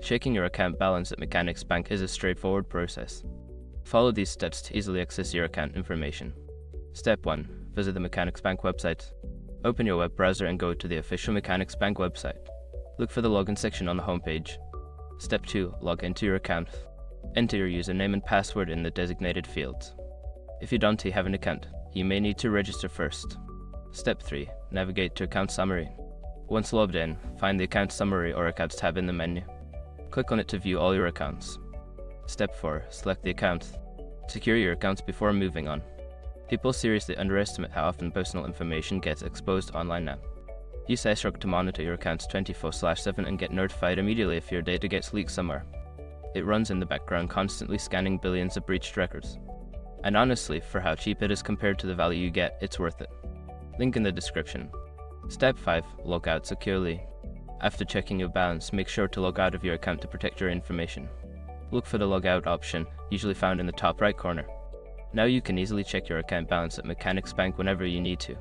Checking your account balance at Mechanics Bank is a straightforward process. Follow these steps to easily access your account information. Step 1. Visit the Mechanics Bank website. Open your web browser and go to the official Mechanics Bank website. Look for the login section on the homepage. Step 2. Log into your account. Enter your username and password in the designated fields. If you don't have an account, you may need to register first. Step 3. Navigate to Account Summary. Once logged in, find the Account Summary or Accounts tab in the menu. Click on it to view all your accounts. Step 4. Select the account. Secure your accounts before moving on. People seriously underestimate how often personal information gets exposed online now. Use iStroke to monitor your accounts 24/7 and get notified immediately if your data gets leaked somewhere. It runs in the background, constantly scanning billions of breached records. And honestly, for how cheap it is compared to the value you get, it's worth it. Link in the description. Step 5. Log out securely. After checking your balance, make sure to log out of your account to protect your information. Look for the logout option, usually found in the top right corner. Now you can easily check your account balance at Mechanics Bank whenever you need to.